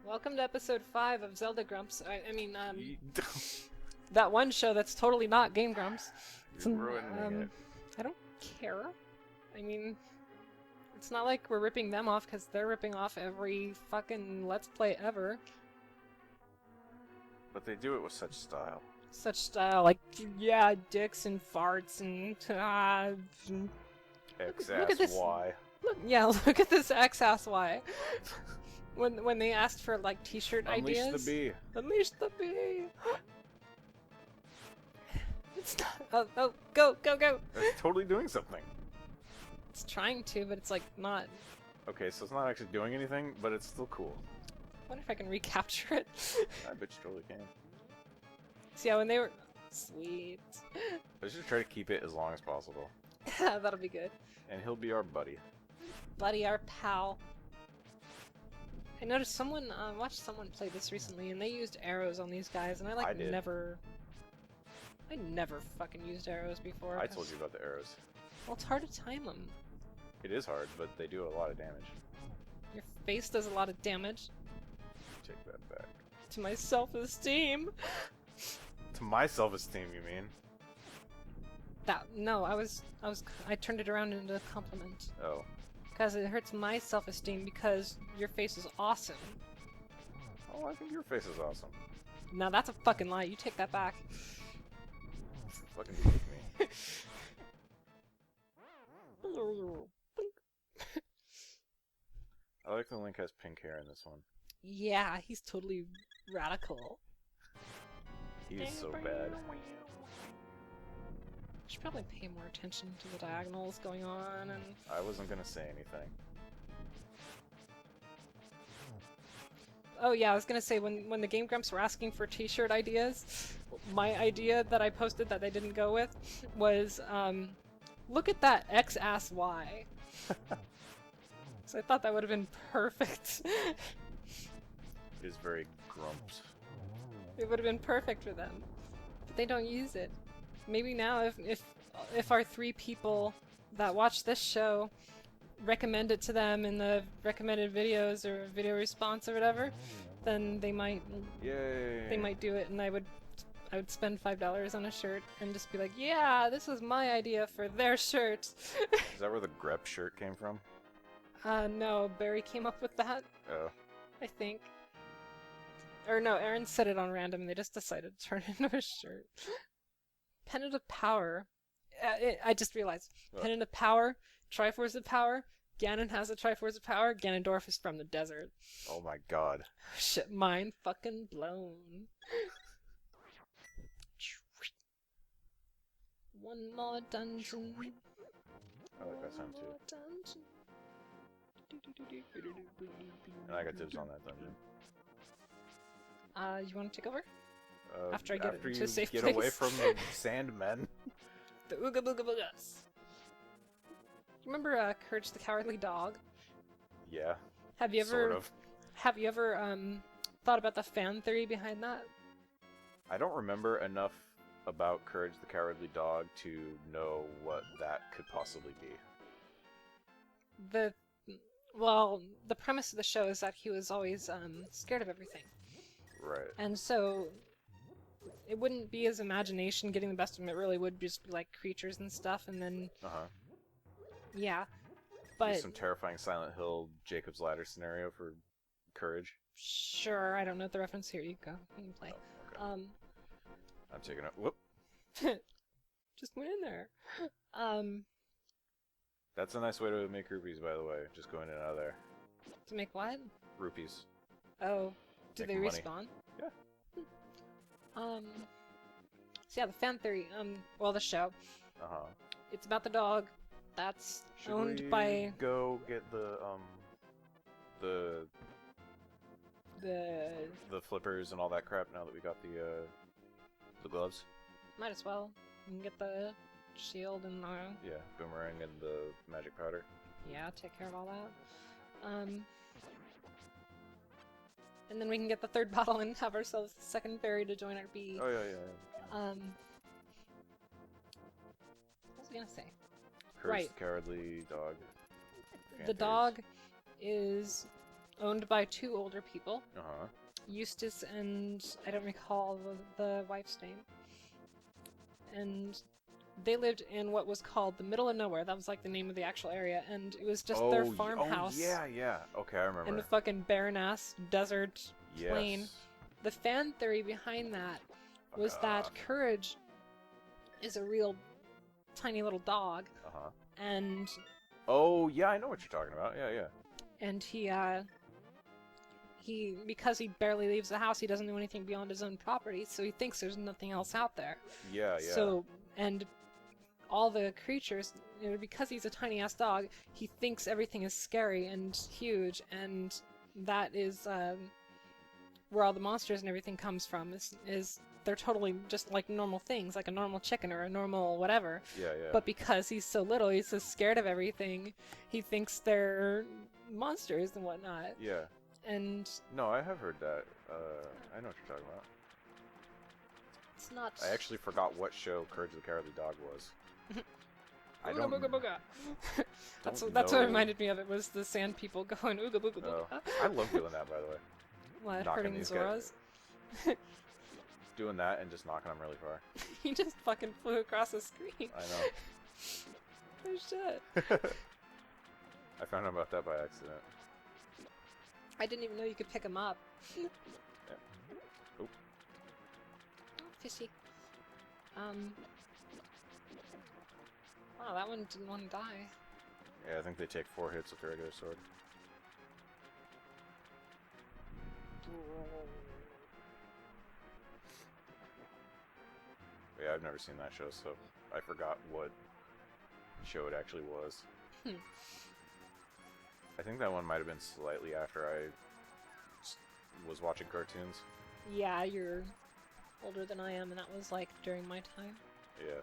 Welcome to episode 5 of Zelda Grumps. You That one show that's totally not Game Grumps. You're ruining it. I don't care. I mean, it's not like we're ripping them off because they're ripping off every fucking Let's Play ever. But they do it with such style. Such style, like, yeah, dicks and farts and... X look at this. Y. Look at this X-ass Y. When they asked for, like, t-shirt ideas. Unleash the bee. Unleash the bee! It's not... Oh, go! It's totally doing something. It's trying to, but it's, like, not... Okay, so it's not actually doing anything, but it's still cool. I wonder if I can recapture it. I bet you totally can. So yeah, when they were... Sweet. Let's just try to keep it as long as possible. That'll be good. And he'll be our buddy. Buddy, our pal. I noticed someone, watched someone play this recently, and they used arrows on these guys, and I did. never fucking used arrows before. I told you about the arrows. Well, it's hard to time them. It is hard, but they do a lot of damage. Your face does a lot of damage. Take that back. To my self-esteem! To my self-esteem, you mean? No, I turned it around into a compliment. Oh. Because it hurts my self-esteem because your face is awesome. Oh, I think your face is awesome. Now that's a fucking lie, you take that back. Fucking be with me. I like that Link has pink hair in this one. Yeah, he's totally radical. He's so bad. Should probably pay more attention to the diagonals going on and... I wasn't gonna say anything. Oh yeah, I was gonna say, when the Game Grumps were asking for t-shirt ideas, my idea that I posted that they didn't go with was, look at that X-ass Y. So I thought that would have been perfect. It is very grumps. It would have been perfect for them. But they don't use it. Maybe now, if our 3 people that watch this show recommend it to them in the recommended videos or video response or whatever, then they might Yay! they might do it, and I would spend $5 on a shirt and just be like, yeah, this was my idea for their shirt. Is that where the Grep shirt came from? No, Barry came up with that, Oh. I think. Or no, Aaron set it on random and they just decided to turn it into a shirt. Pendant of Power. I just realized. What? Pendant of Power, Triforce of Power. Ganon has a Triforce of Power. Ganondorf is from the desert. Oh my god. Shit, mind fucking blown. One more dungeon. I like that sound too. More dungeon. And I got dibs on that dungeon. You want to take over? After I after get to you a safe get place. away from the Sandmen. The Ooga Booga Boogas. Remember Courage the Cowardly Dog? Yeah. Have you Sort ever of. thought about the fan theory behind that? I don't remember enough about Courage the Cowardly Dog to know what that could possibly be. The premise of the show is that he was always scared of everything. Right. And so it wouldn't be his imagination getting the best of him, it really would just be like creatures and stuff, and then yeah. But There's some terrifying Silent Hill Jacob's Ladder scenario for Courage. sure, I don't know the reference. Here you go. You can play. Oh, okay. I'm taking it. Whoop. Just went in there. That's a nice way to make rupees, by the way. Just going in and out of there. To make what? Rupees. Oh, do they Make money. respawn? Yeah. So yeah, the fan theory, well, the show. It's about the dog that's Should owned we by go get the flippers and all that crap now that we got the gloves? Might as well. You can get the shield and the... Yeah, boomerang and the magic powder. Yeah, take care of all that. And then we can get the 3rd bottle and have ourselves the 2nd fairy to join our bee. Oh, yeah. What was I gonna say? Courage Right. the Cowardly Dog. The dog is owned by two older people, Uh-huh. Eustace and I don't recall the wife's name. And they lived in what was called the middle of nowhere. That was like the name of the actual area, and it was just their farmhouse. Oh, yeah. Okay, I remember. In the fucking barren-ass desert plain. Yes. The fan theory behind that Fuck was that off. Courage is a real tiny little dog, Uh-huh. and Oh, yeah, I know what you're talking about. Yeah. he because he barely leaves the house, he doesn't know anything beyond his own property, so he thinks there's nothing else out there. Yeah. So, and all the creatures, you know, because he's a tiny ass dog, he thinks everything is scary and huge, and that is where all the monsters and everything comes from. Is they're totally just like normal things, like a normal chicken or a normal whatever. Yeah. But because he's so little, he's so scared of everything, he thinks they're monsters and whatnot. Yeah. And No, I have heard that. I know what you're talking about. it's not. I actually forgot what show Courage the Cowardly Dog was. I Ooga don't. booga booga. That's don't what know. reminded me of it, was the sand people going ooga booga booga. Oh, I love doing that, by the way. What, knocking hurting these Zoras? Doing that and just knocking them really far. He just fucking flew across the screen. I Oh shit. know. I found out about that by accident. I didn't even know you could pick him up. Yeah. Oh. Oh, fishy. Wow, that one didn't want to die. Yeah, I think they take 4 hits with the regular sword. Yeah, I've never seen that show, so I forgot what show it actually was. I think that one might have been slightly after I was watching cartoons. Yeah, you're older than I am, and that was like during my time. Yeah.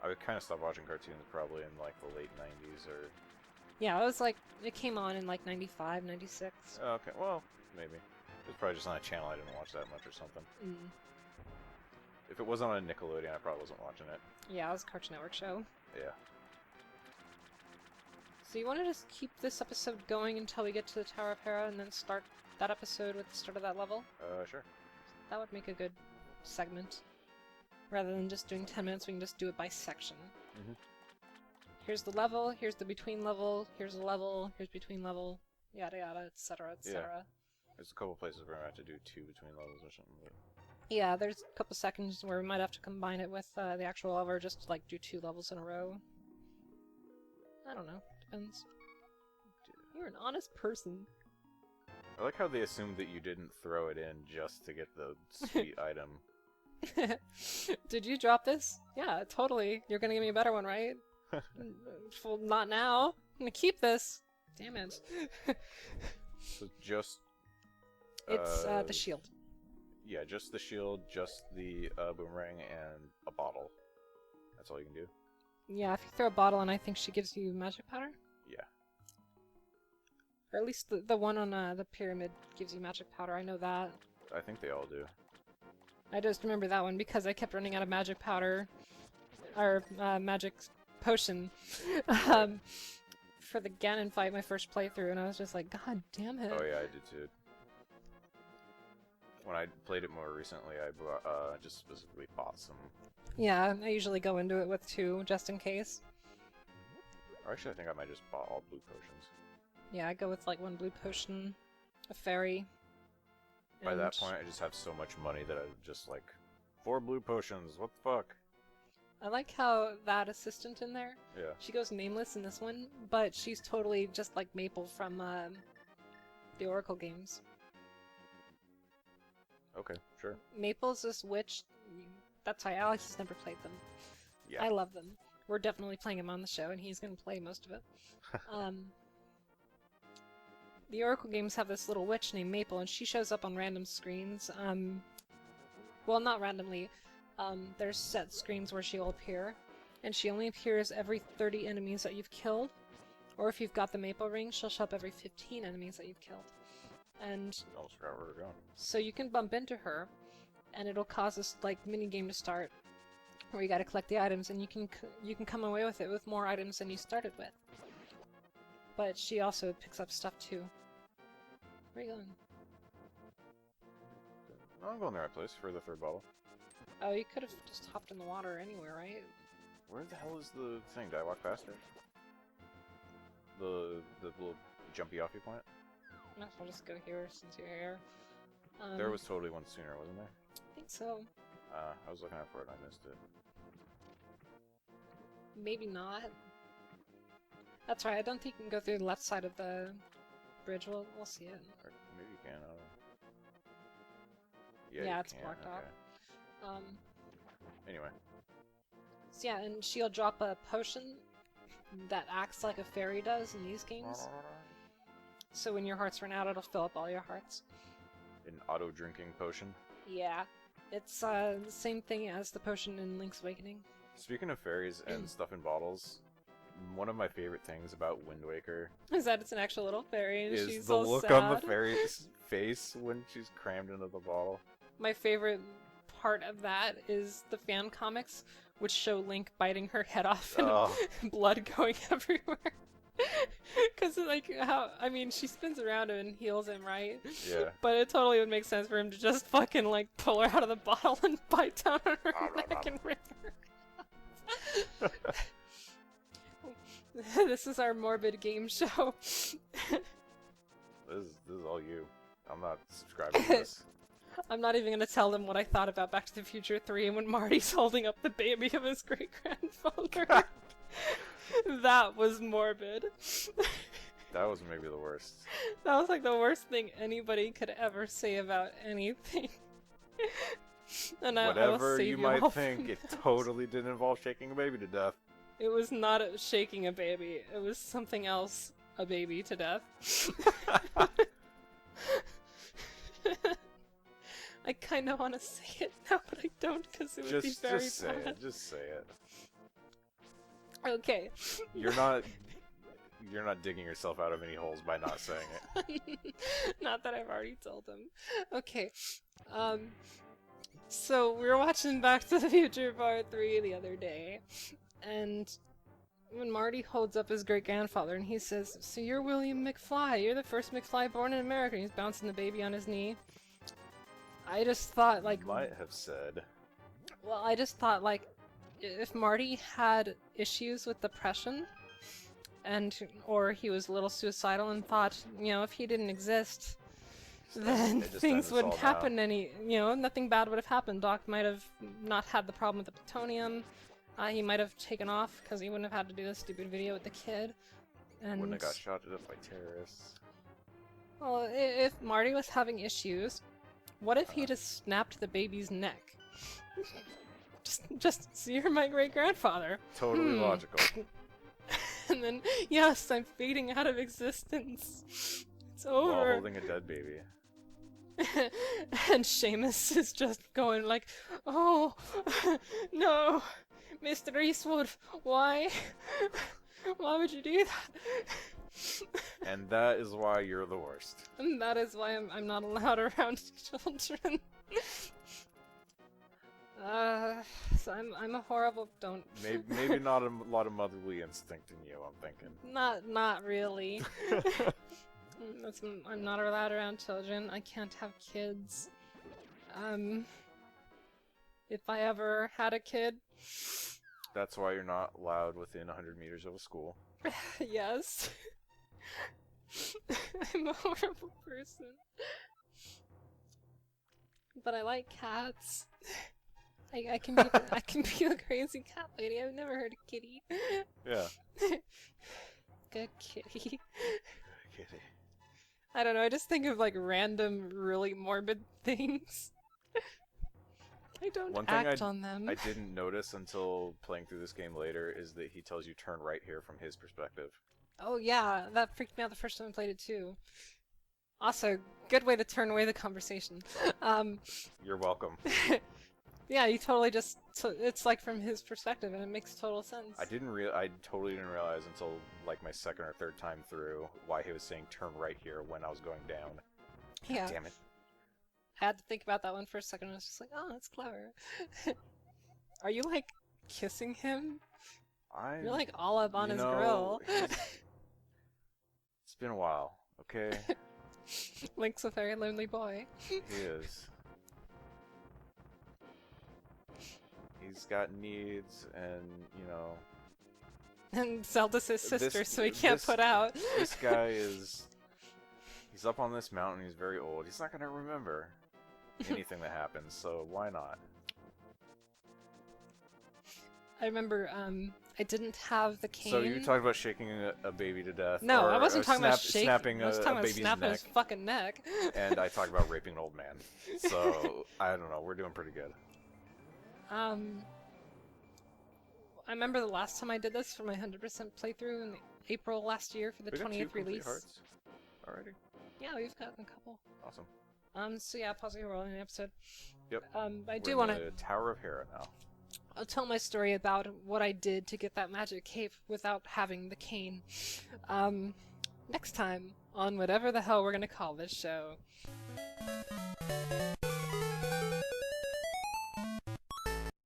I would kind of stop watching cartoons probably in like the late 90s or... Yeah, it was like, it came on in like 95, 96. Oh, okay, well, maybe. It was probably just on a channel I didn't watch that much or something. Mm. If it wasn't on Nickelodeon, I probably wasn't watching it. Yeah, it was a Cartoon Network show. Yeah. So you want to just keep this episode going until we get to the Tower of Hera and then start that episode with the start of that level? Sure. That would make a good segment. Rather than just doing 10 minutes, we can just do it by section. Mm-hmm. Here's the level, here's the between level, here's the level, here's between level, yada yada, etc, etc. Yeah. There's a couple places where I have to do 2 between levels or something. But... Yeah, there's a couple seconds where we might have to combine it with the actual level, or just like do 2 levels in a row. I don't know. Depends. You're an honest person. I like how they assumed that you didn't throw it in just to get the sweet item. Did you drop this? Yeah, totally. You're gonna give me a better one, right? Well, not now. I'm gonna keep this. Damn it. So just... It's the shield. Yeah, just the shield, just the boomerang, and a bottle. That's all you can do? Yeah, if you throw a bottle in, I think she gives you magic powder. Yeah. Or at least the one on the pyramid gives you magic powder, I know that. I think they all do. I just remember that one because I kept running out of magic powder, or magic potion, for the Ganon fight, my first playthrough, and I was just like, God damn it. Oh yeah, I did too. When I played it more recently, I just specifically bought some. Yeah, I usually go into it with 2, just in case. Or actually, I think I might just bought all blue potions. Yeah, I go with like 1 blue potion, a fairy. By that and point, I just have so much money that I'm just like, 4 blue potions, what the fuck? I like how that assistant in there, Yeah. she goes nameless in this one, but she's totally just like Maple from the Oracle games. Okay, sure. Maple's this witch. That's why Alex has never played them. Yeah. I love them. We're definitely playing him on the show, and he's going to play most of it. The Oracle games have this little witch named Maple, and she shows up on random screens. Well, not randomly. There's set screens where she'll appear, and she only appears every 30 enemies that you've killed. Or if you've got the Maple ring, she'll show up every 15 enemies that you've killed. And Almost forgot where we're going. so you can bump into her, and it'll cause this like mini game to start, where you got to collect the items, and you can come away with it with more items than you started with. But she also picks up stuff too. Where are you going? No, I'm going the right place for the third bottle. Oh, you could have just hopped in the water anywhere, right? Where the hell is the thing? Did I walk past it? The little jumpy offy point? Might as well just go here since you're here. There was totally one sooner, wasn't there? I think so. I was looking out for it and I missed it. Maybe not. That's right, I don't think you can go through the left side of the bridge. We'll see it. Or maybe you can, I don't know. Yeah, you it's can, blocked off. Anyway. So yeah, and she'll drop a potion that acts like a fairy does in these games. So when your hearts run out, it'll fill up all your hearts. An auto-drinking potion? Yeah. It's the same thing as the potion in Link's Awakening. Speaking of fairies and stuff in bottles, one of my favorite things about Wind Waker is that it's an actual little fairy and is she's the all look sad. on the fairy's face when she's crammed into the bottle. My favorite part of that is the fan comics, which show Link biting her head off and blood going everywhere. Because, like, I mean, she spins around him and heals him, right? Yeah. But it totally would make sense for him to just fucking, like, pull her out of the bottle and bite down on her neck and rip her. This is our morbid game show. This is all you. I'm not subscribing to this. I'm not even gonna tell them what I thought about Back to the Future 3 when Marty's holding up the baby of his great-grandfather. That was morbid. That was maybe the worst. That was like the worst thing anybody could ever say about anything. And whatever you might all think, it that. totally didn't involve shaking a baby to death. It was not shaking a baby. It was something else, a baby to death. I kind of want to say it now, but I don't because it would be very just say bad. it. Just say it. Okay. You're not digging yourself out of any holes by not saying it. Not that I've already told them. Okay. So we were watching Back to the Future Part 3 the other day, and when Marty holds up his great-grandfather and he says, "So you're William McFly, you're the first McFly born in America," and he's bouncing the baby on his knee. I just thought, like... Might have said. Well, I just thought, like, if Marty had issues with depression, or he was a little suicidal and thought, you know, if he didn't exist, then things wouldn't happen nothing bad would have happened. Doc might have not had the problem with the plutonium. He might have taken off because he wouldn't have had to do this stupid video with the kid. And wouldn't have got shot to death by terrorists. Well, if Marty was having issues, what if he just snapped the baby's neck? just so you're my great-grandfather. Totally logical. And then, yes, I'm fading out of existence. It's over. While holding a dead baby. And Seamus is just going like, "Oh, no, Mr. Eastwood, why? Why would you do that?" And that is why you're the worst. And that is why I'm not allowed around children. So I'm a horrible. Don't. Maybe not a lot of motherly instinct in you. I'm thinking. Not really. I'm not allowed around children. I can't have kids. If I ever had a kid. That's why you're not allowed within 100 meters of a school. Yes. I'm a horrible person. But I like cats. I can be a crazy cat lady. I've never heard a kitty. Yeah. Good kitty. Kitty. I don't know, I just think of like random, really morbid things. I don't act on them. I didn't notice until playing through this game later is that he tells you turn right here from his perspective. Oh yeah, that freaked me out the first time I played it too. Also, good way to turn away the conversation. You're welcome. Yeah, you totally just... it's like from his perspective, and it makes total sense. I totally didn't realize until like my second or third time through why he was saying turn right here when I was going down. Yeah. God damn it. I had to think about that one for a second, and I was just like, oh, that's clever. Are you, like, kissing him? You're, like, all up on his grill. It's been a while, okay? Link's a very lonely boy. He is. He's got needs, and you know. And Zelda's his sister, This- so he can't this- put out. This guy is. He's up on this mountain. He's very old. He's not gonna remember anything that happens. So why not? I remember, I didn't have the cane. So you talked about shaking a baby to death. No, or, I wasn't talking about shaking. snapping I was a talking about baby's snapping neck, his fucking neck. and I talked about raping an old man. So I don't know. We're doing pretty good. I remember the last time I did this for my 100% playthrough in April last year for the We got 20th 2 complete release. hearts already. Yeah, we've gotten a couple. Awesome. So yeah, pause here, we're on the episode. Yep. I We're do in want to. the Tower of Hera now. I'll tell my story about what I did to get that magic cape without having the cane. Next time on whatever the hell we're gonna call this show.